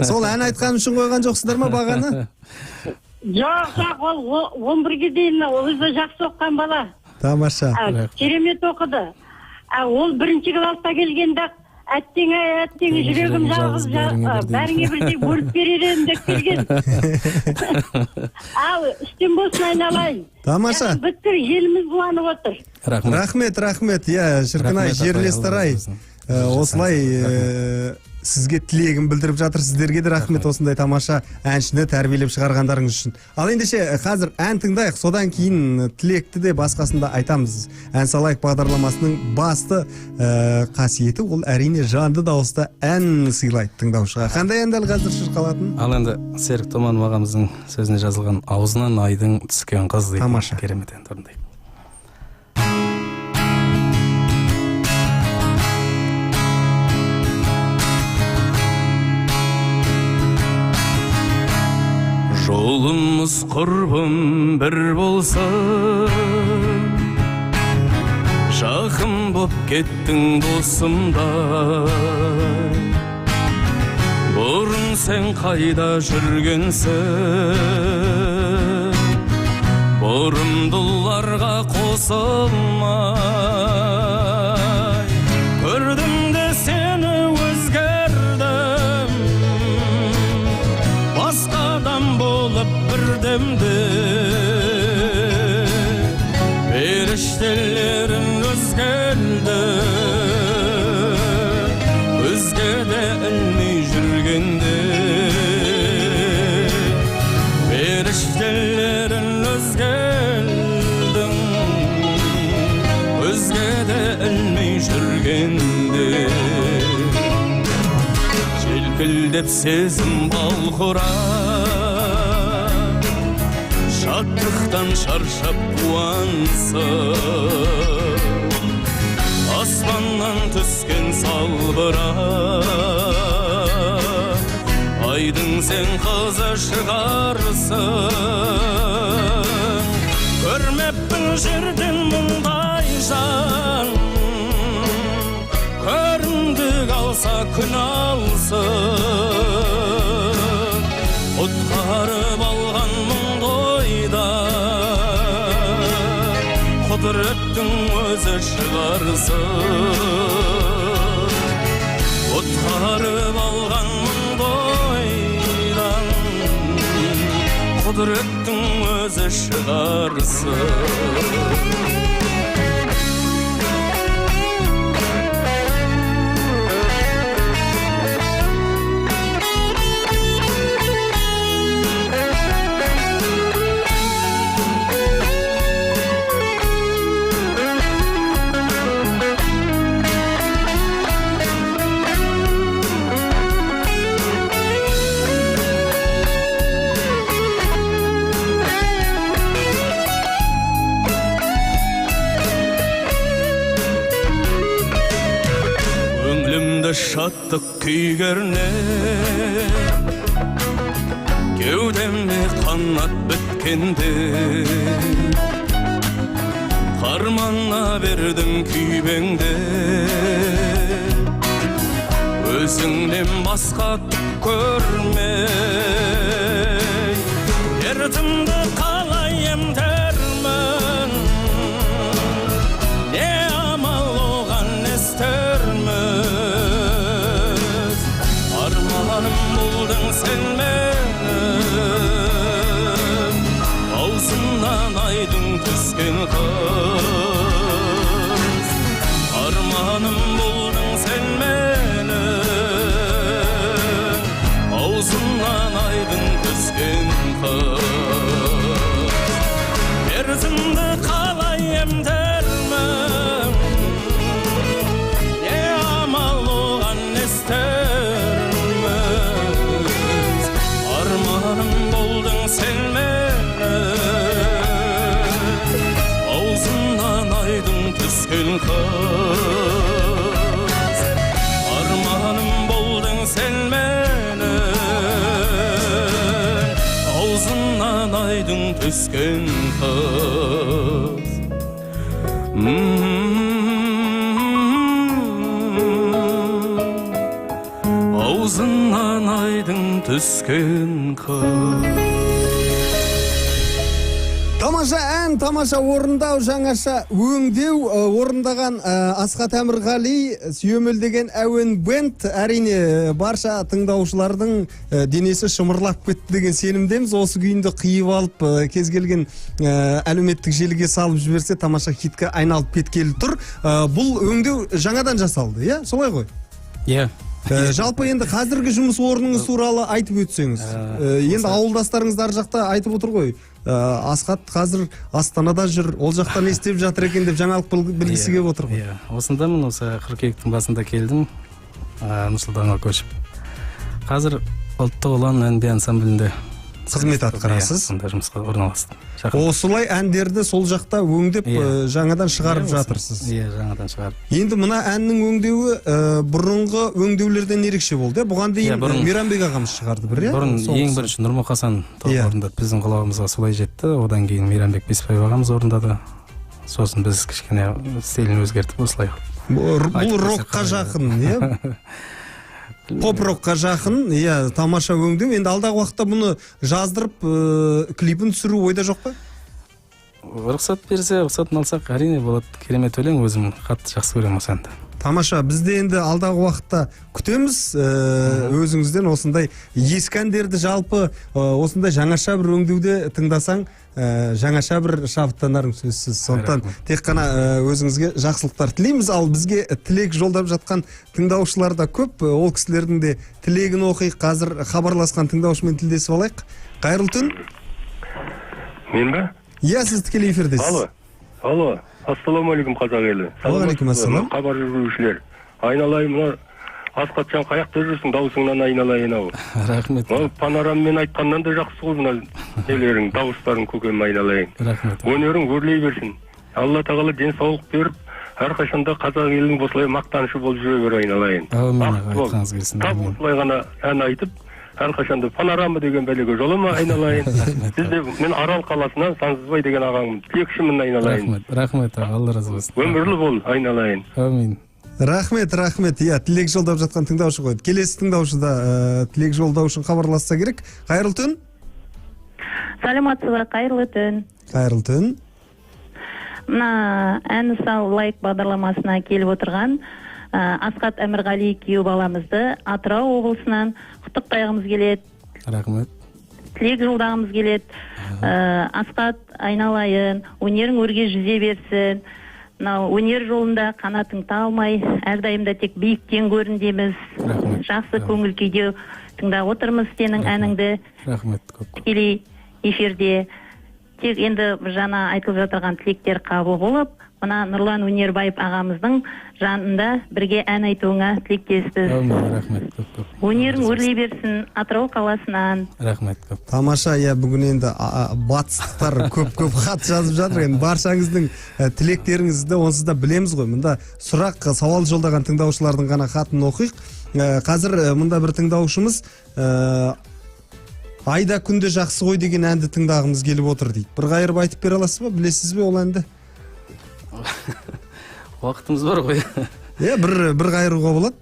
Сол ән айтқан үшін қойған жоқсыздар ма бағаны?
Жоқ, ол 11-ге дейін өзі жақсы оққан бала.
Тамаша.
Керемет оқыды. Ол 1-ші класста келгенде әттең жүрегім жалғыз, бәріңе бірдей бөліп беререм деп келген. Ал үстем болсын айналайын.
Тамаша.
Бүткіл еліміз қуанып отыр.
Рахмет. Иә, шіркін-ай, жерлестер-ай. Осылай сізге тілегін білдіріп жатыр. Сіздерге де рахмет осындай тамаша әншіні тәрбиелеп шығарғандарыңыз үшін. Ал ендеше қазір ән тыңдайық, содан кейін тілекті де басқасында айтамыз. Ән салайық бағдарламасының басты қасиеті ол әрине жанды дауыста ән сыйлайды тыңдаушыға. Қандай ән дәл қазір шырқалатын?
Ал енді Серік Томанов ағамыздың сөзіне жазылған аузынан айдың түскен қыз дейді.
Тамаша.
Керемет ән орындайды. Жолымыз құрбым бір болса, жақын боп кеттің досымда. Бұрын сен қайда жүргенсің, бұрымдыларға қосылмай. Көрдім де сені өзгердім, басқадан болып бірдемде. Періштелерін өзгерді, өзге де ілмей жүргенде. Періштелерін өзгердің, өзге де ілмей жүргенде. Желкілдеп сезім балқұрап, шаттықтан шаршап қуансып, аспаннан түскен салбырап, айдың сен қызы шығарсың. Көрмеппін жерден мұндай жан, көрімдік алса күн алсын. Құтқарып алған мұң ойдан, Құдіреттің өзі шығарсын, құтқарып алғанмын бойдан, құдіреттің өзі шығарсын. Şаттық күйгерне, кеудемде қанат біткенде, қармана бердің күйбеңде, өзіңнен басқа түк көрмей, дертімді қалай емдермін, не амал оған естермін. Armağanım buldun sen benim, ağzından aydın tüsken kız. Armağanım buldun sen benim, ağzından aydın tüsken kız. Erzimde kalayım dermem, ne amal oğan ister. Sen benim, ağzından aydın tüsken kız. Armağanım boldun sen benim, ağzından aydın tüsken kız. Ağzından aydın tüsken kız.
Тамаша ән, тамаша орындау, жаңаша өңдеу орындаған Асхат Әмірғали сүйемелдеген әуен бенд. Әрине барша тыңдаушылардың денесі шымырлап кетті деген сенімдеміз. Осы күйінді қиып алып кез келген әлеуметтік желіге салып жіберсе тамаша хитке айналып кеткелі тұр. Бұл өңдеу жаңадан жасалды, иә? Солай ғой?
Иә.
Жалпы енді қазіргі жұмыс орныңыз туралы айтып өтсеңіз. Енді ауылдастарыңыздар жақта айтып отыр ғой. Асхат қазір Астанада жүр, ол жақта не істеп жатыр екен деп жаңалық білгісі келіп отыр ғой.
Осындамын, осы қыркүйектің басында келдім, Нұрсұлтанға көшіп. Қазір ұлттық ұлан ән би ансамблінде
қызмет атқарасыз.
Сонда жұмысқа орналастым.
Осылай әндерді сол жақта өңдеп жаңадан шығарып жатырсыз.
Иә, жаңадан шығарып.
Енді мына әннің өңдеуі бұрынғы өңдеулерден ерекше болды. Бұған дейін Мейрамбек ағамыз шығарды бір, иә?
Бұрын ең бірінші Нұрмұқасан орындады. Біздің құлағымызға солай жетті. Одан кейін Мейрамбек Беспаев ағамыз орындады. Сосын біз кішкене стилін өзгертіп осылай.
Бұл рокқа жақын, иә? Поп-рокқа жақын, иә, тамаша өңдеу. Енді алдағы уақытта бұны жаздырып, клипін түсіру ойда жоқ па?
Рұқсат берсе, рұқсатын алсақ, әрине болады. Керемет өлең, өзім қатты жақсы көремін осы әнді.
Тамаша, бізде енді алдағы уақытта күтеміз өзіңізден осындай ескі әндерді, жалпы осындай жаңаша бір өңдеуде тыңдасаң, жаңаша бір шабыттанарың сөзсіз. Сондықтан тек қана өзіңізге жақсылықтар тілейміз. Ал бізге тілек жолдап жатқан тыңдаушылар да көп. Ол кісілердің де тілегін оқиық. Қазір хабарласқан тыңдаушымен тілдесіп алайық. Қайырлы түн.
Мен бе?
Иә, сіз тікелей эфирдесіз.
Алло. Ассаламалейкум, қазақ елі.
Уағалейкум ассалам.
Хабар жүргізушілер. Айналайын, мына Асхатжан қаяқта жүрсің, дауысыңнан айналайын ау.
Рахмет.
Панораммен айтқаннан да жақсы ғой мына нелерің, дауыстарың көкем айналайын.
Рахмет.
Өнерің өрлей берсін. Алла тағала денсаулық беріп, әрқашанда қазақ елінің осылай мақтанышы болып жүре бер айналайын.
Айтқаныңыз келсін.
Тап осылай ғана ән айтып, әрқашанда панорама деген бәлеге жолыма айналайын. Бізде мен Арал қаласынан Сансызбай деген ағаңмын. Тілекшімін айналайын.
Рахмет, Алла разы болсын.
Өмірлі бол айналайын.
Әмин.
Рахмет. Иә, тілек жолдап жатқан тыңдаушы ғой. Келесі тыңдаушы да тілек жолдау үшін хабарласса керек. Қайырлы түн.
Саламатсыз ба, қайырлы түн.
Қайырлы түн.
Мына ән сал лайк бағдарламасына келіп отырған Асқат Әмірғали күйеу баламызды Атырау облысынан құттықтайғымыз келеді.
Рахмет.
Тілек жолдағымыз келеді. Асқат, айналайын, өнерің өрге жүзе берсін. Мынау өнер жолында қанатың талмай, әрдайымда тек биіктен көрін дейміз. Жақсы көңіл күйде тыңдап отырмыз сенің әніңді.
Рахмет көп.
Тікелей эфирде. Тек енді жаңа айтылып жатырған тілектер қабыл болып, мына Нұрлан Өнербаев ағамыздың жанында бірге ән айтуыңа тілектеспіз.
Рахмет көп.
Өнерің өрлей берсін Атырау қаласынан.
Рахмет көп.
Тамаша, бүгін енді батыстықтар көп хат жазып жатыр. Енді баршаңыздың тілектеріңізді онсыз да білеміз ғой. Мында сұрақ, сауал жолдаған тыңдаушылардың ғана хатын оқиық. Қазір мында бір тыңдаушымыз Айда күнде жақсы ғой деген әнді тыңдағымыз келіп отыр дейді. Bir қайырып айтып бере аласыз ба? Білесіз бе ол әнді?
Уақытымыз бар ғой.
Bir қайыруға болады.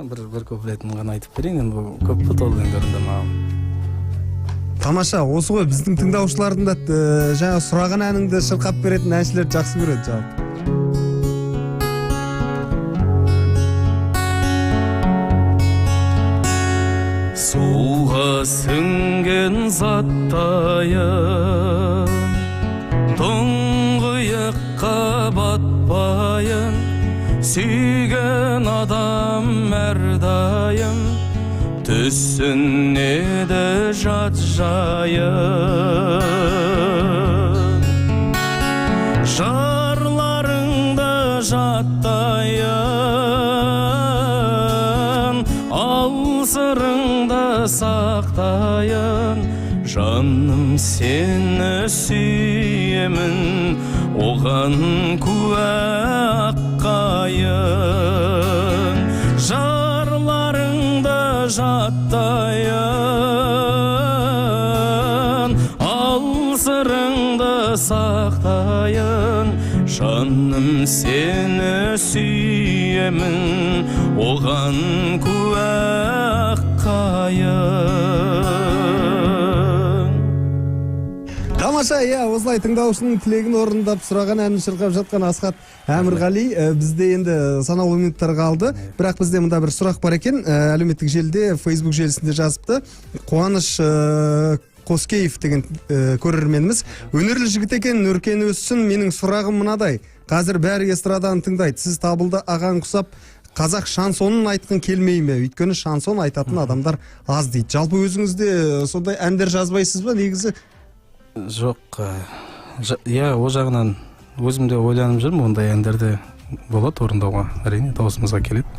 Бір куплетін ғана айтып берейін. Бұл көп бұтол өңдерінде маған.
Тамаша, осы ғой біздің тыңдаушылардың да жаңа сұраған әніңді шырқап беретін әншілер жақсы көреді жалпы.
Суға сіңген заттайын, тұңғиыққа батпайын, сүйген адам әрдайым, түсінеді жат жайын. Жарларыңды жаттайын, ал сырыңды сақтайын, жаным сені сүйемін, оған куә аққайын. Жарларыңды жаттайын, ал сырыңды сақтайын, жаным сені сүйемін, оған куә аққайын.
Тамаша, осылай тыңдаушының тілегін орындап сұраған әнін шырқап жатқан Асқат Әмірғали бізде енді санаулы минуттар қалды. Бірақ бізде мұнда бір сұрақ бар екен. Әлеуметтік желіде, Facebook желісінде жазыпты. Қуаныш Қоскеев деген көрерменіміз. Өнерлі жігіт екен, өркен өссін. Менің сұрағым мынадай. Қазір бәрі эстрадан тыңдайды. Сіз табылды аған құсап, қазақ шансонын айтқын келмей ме? Өйткені шансон айтатын адамдар аз дейді. Жалпы өзіңізде сондай әндер жазбайсыз ба негізі?
Жоқ, о жағынан өзімде ойланып жүрмін, ондай әндерді болады орындауға, әрине даусымызға келеді.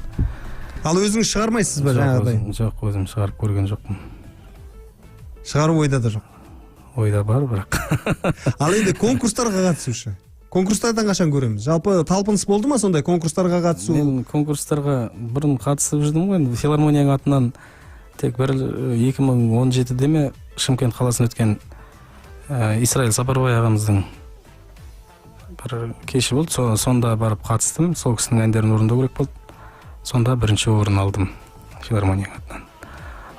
Ал өзіңіз шығармайсыз ба жаңағыдай?
Жоқ, өзім шығарып көрген жоқпын.
Шығару ойда да жоқ?
Ойда бар, бірақ.
Ал енді конкурстарға қатысушы. Конкурстардан қашан көреміз? Жалпы талпыныс болды ма сондай конкурстарға қатысу?
Мен конкурстарға бұрын қатысып жүрдім ғой, филармонияның атынан тек 2017-де ме Шымкент қаласын өткен Исраил Сапарбай ағамыздың бір кеші болды, сонда барып қатыстым, сол кісінің әндерін орындау керек болды. Сонда бірінші орын алдым филармонияның атынан.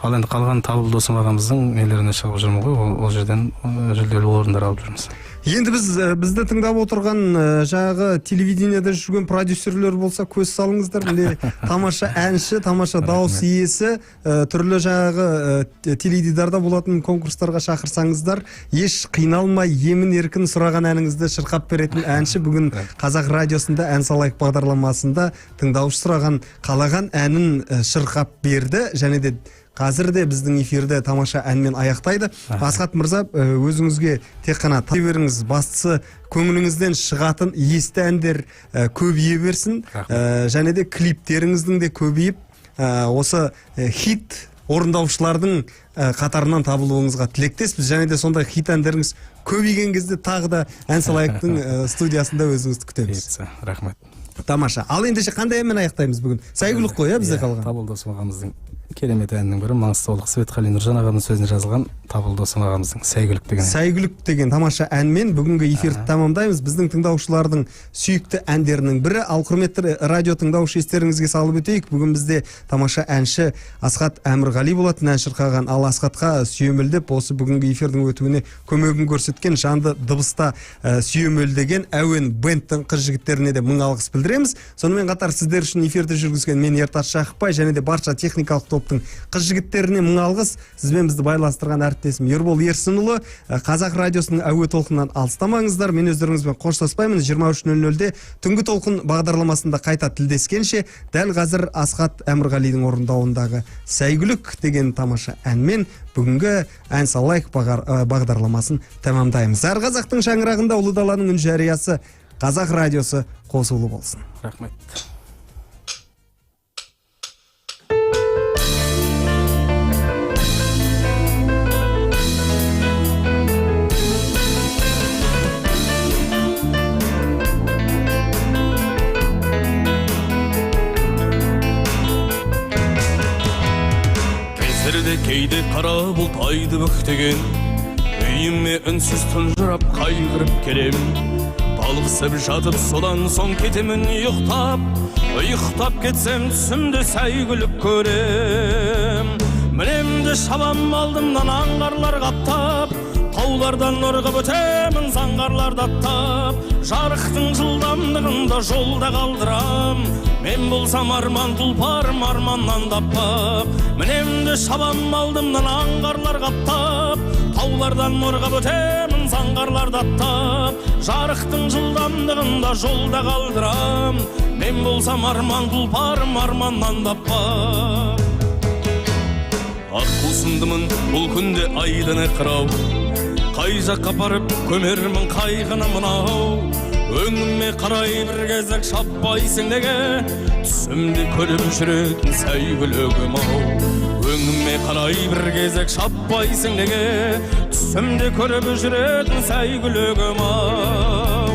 Ал енді қалған Табыл Досым ағамыздың нелеріне шығып жүрмін ғой, ол жерден жүлделі орындар алып жүрміз.
Енді бізді тыңдап отырған жаңағы телевидениеде жүрген продюсерлер болса көз салыңыздар. Міне тамаша әнші, тамаша дауыс иесі, түрлі жаңағы теледидарда болатын конкурстарға шақырсаңыздар, еш қиналмай емін еркін сұраған әніңізді шырқап беретін әнші бүгін Қазақ радиосында ән салайық бағдарламасында тыңдаушы сұраған қалаған әнін шырқап берді, және де қазір де біздің эфирді тамаша әнмен аяқтайды. Асқат мырза, өзіңізге тек қана таи беріңіз, бастысы көңіліңізден шығатын есті әндер көбейе берсін, және де клиптеріңіздің де көбейіп, осы хит орындаушылардың қатарынан табылуыңызға тілектеспіз, және де сондай хит әндеріңіз көбейген кезде тағы да ән салайықтың студиясында өзіңізді күтеміз.
Рахмет.
Тамаша. Ал ендеше қандай әнмен аяқтаймыз бүгін? Сәйгүлік қой, бізде қалған.
Табыл Досым ағамыздың керемет әнінің бірі, Маңғыстаулық Светқали Нұржан ағамның сөзіне жазылған Табыл Досым ағамыздың Сәйгүлік деген.
Сәйгүлік деген тамаша әнмен бүгінгі эфирді тамамдаймыз. Біздің тыңдаушылардың сүйікті әндерінің бірі. Ал құрметті радио тыңдаушы, естеріңізге салып өтейік. Бүгін бізде тамаша әнші Асхат Әмірғали болатын, ән шырқаған. Ал Асхатқа сүйемелдеп осы бүгінгі эфирдің өтуіне көмегін көрсеткен жанды дыбыста сүйемелдеген әуен бендтің қыз жігіттеріне де мың алғыс білдіреміз. Сонымен қатар сіздер үшін эфирді жүргізген мен Ертас Жақыпбай және де барша техникалық топтың қыз жігіттеріне мың алғыс. Сізбен бізді байланыстырған әріптесім Ербол Ерсінұлы. Қазақ радиосының әуе толқынынан алыстамаңыздар. Мен өздеріңізбен қоштаспаймын. 23:00-де түнгі толқын бағдарламасында қайта тілдескенше, дәл қазір Асхат Әмірғалидің орындауындағы Сәйгүлік деген тамаша әнмен бүгінгі ән салайық бағдарламасын тәмамдаймыз. Әр қазақтың шаңырағында ұлы даланың үн жариясы Қазақ радиосы қосулы болсын.
Рахмет.
Кейде қара бұлт айды бүктеген, үйіме үнсіз тұнжырап қайғырып келем. Талықсып жатып содан соң кетемін ұйықтап кетсем түсімде Сәйгүлік көрем. Мінемді шабам алдымнан аңғарлар қаптап, таулардан ұрғып өтемін заңғарларды аттап. Жарықтың жылдамдығында жолда қалдырам, мен болсам арман тұлпарым арманнан таппап. Мінемді шабам алдымнан аңғарлар қаптап, таулардан ұрғып өтемін заңғарларды аттап. Жарықтың жылдамдығында жолда қалдырам, мен болсам арман тұлпарым арманнан таппап. Ақ құлсындымын бұл күнде айдан қырау, қай жаққа барып көмермін қайғыны мынау. Өңіме қарай бір кезек шаппайсың неге, түсімде көріп жүретін Сәйгүлігім-ау. Өңіме қарай бір кезек шаппайсың неге, түсімде көріп жүретін Сәйгүлігім-ау.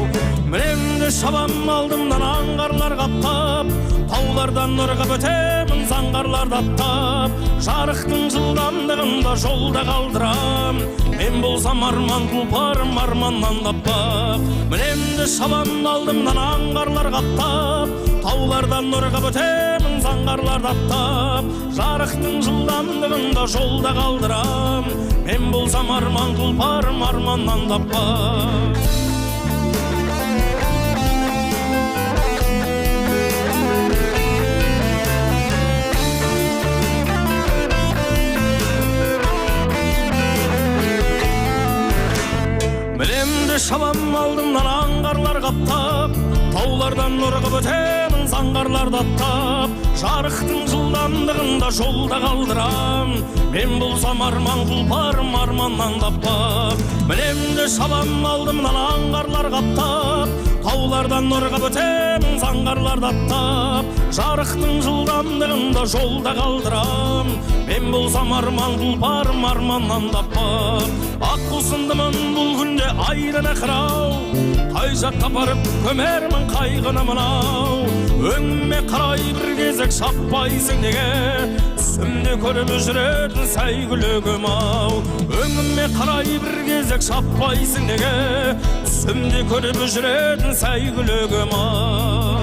Мінемді шабам алдымнан аңғарлар қаптап, таулардан ұрғып өтемін заңғарларды аттап. Жарықтың жылдамдығында жолда қалдырам, мен болсам арман тұлпарым арманнан таппап. Мінемді шабам алдымнан аңғарлар қаптап, таулардан ұрғып өтемін заңғарларды аттап. Жарықтың жылдамдығында жолда қалдырам, мен болсам арман тұлпарым арманнан таппап. Мінемді шабам алдымнан аңғарлар қаптап, таулардан ұрғып өтемін заңғарларды аттап. Жарықтың жылдамдығында жолда қалдырам, мен болсам арман тұлпарым арманнан таппап. Мінемді шабам алдымнан аңғарлар қаптап, таулардан ұрғып өтемін заңғарларды аттап. Жарықтың жылдамдығында жолда қалдырам, мен болсам арман тұлпарым арманнан таппап. Ақ құлсындымын бұл күнде айдан қырау, қай жаққа барып көмермін қайғыны мынау. Өңіме қарай бір кезек шаппайсың неге, түсімде көріп жүретін Сәйгүлігім-ау. Өңіме қарай бір кезек шаппайсың неге, түсімде көріп жүретін Сәйгүлігім-ау.